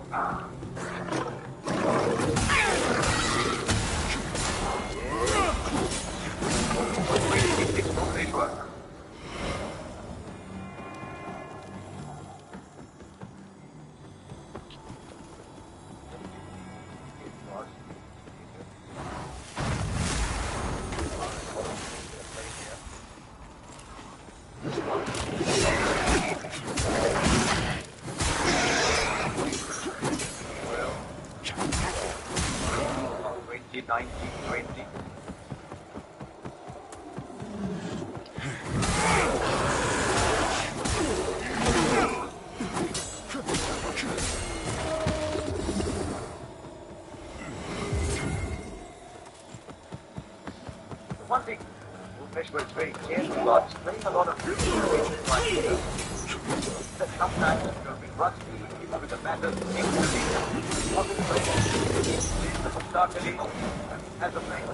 one thing, Bhubaneswar was very careful about playing a lot of that sometimes you'll be rusty even with the batters equally as a player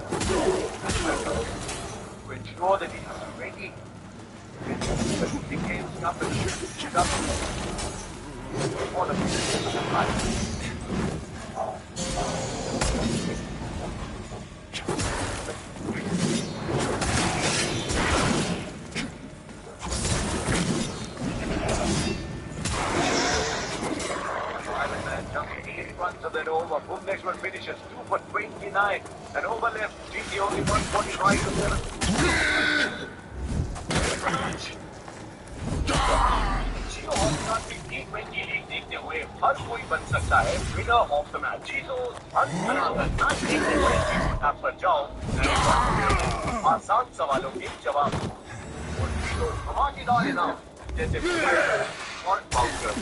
to ensure that he's ready when he comes up and shoots up for the T29. And over left, GT only 140 right to 7. Gio Hotshot की T20 league देखते हुए हर कोई बन सकता है winner of the match. जीतो हर match देखते हुए ऐप पर जाओ, आसान सवालों के जवाब और जीतो धमाकेदार इनाम जैसे और बाउचर।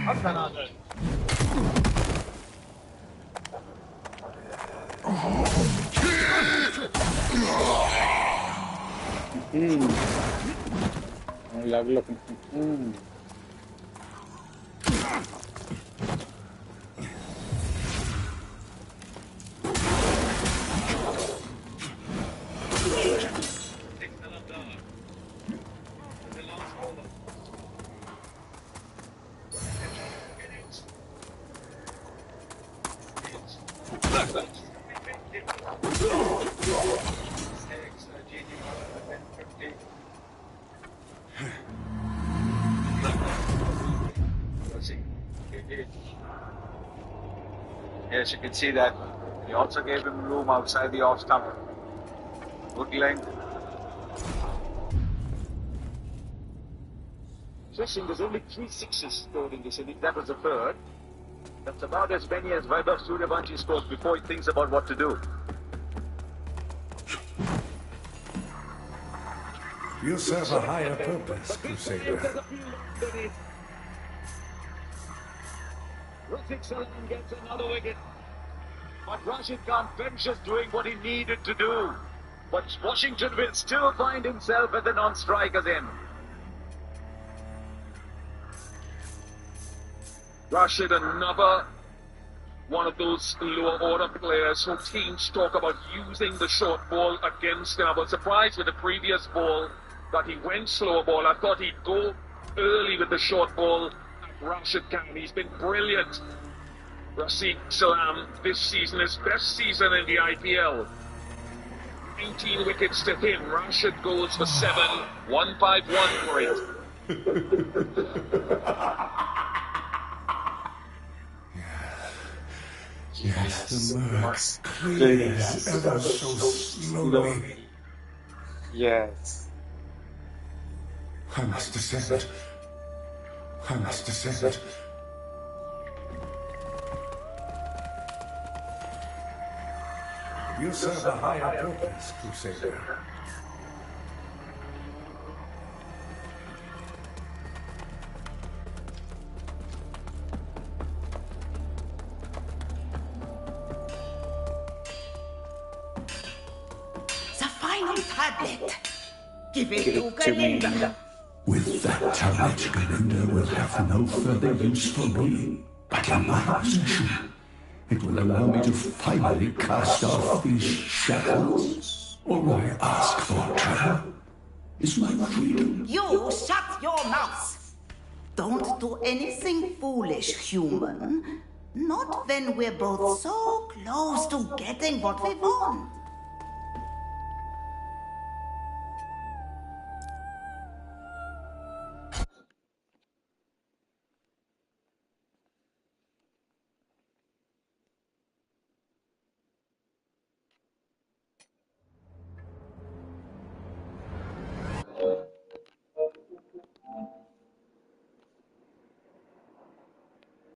अब धनाधन Love looking. Yes, you can see that. He also gave him room outside the off stump. Good length. Interesting, there's only 3 sixes scored in this inning. That was the third. That's about as many as Vaibhav Suryavanshi scores before he thinks about what to do. You serve a higher purpose, Crusader. Hrithik Salan gets another wicket. But Rashid Khan finishes doing what he needed to do. But Washington will still find himself at the non-strikers end. Rashid, another one of those lower order players who teams talk about using the short ball against him. I was surprised with the previous ball that he went slow ball. I thought he'd go early with the short ball. Rashid Khan, he's been brilliant. Rashid Salam, this season, his best season in the IPL. 19 wickets to him. Rashid goes for 7. 151 for it. Yes, the murk clears ever so slowly. Yes. I must descend. I must descend. You serve a higher purpose, Crusader. The final tablet. Give it to Galinda. With that tablet, Galinda will have no further use for me, but in my possession. It will allow me to finally cast off these shackles. All I ask for, Trevor, is my freedom. You shut your mouth. Don't do anything foolish, human. Not when we're both so close to getting what we want.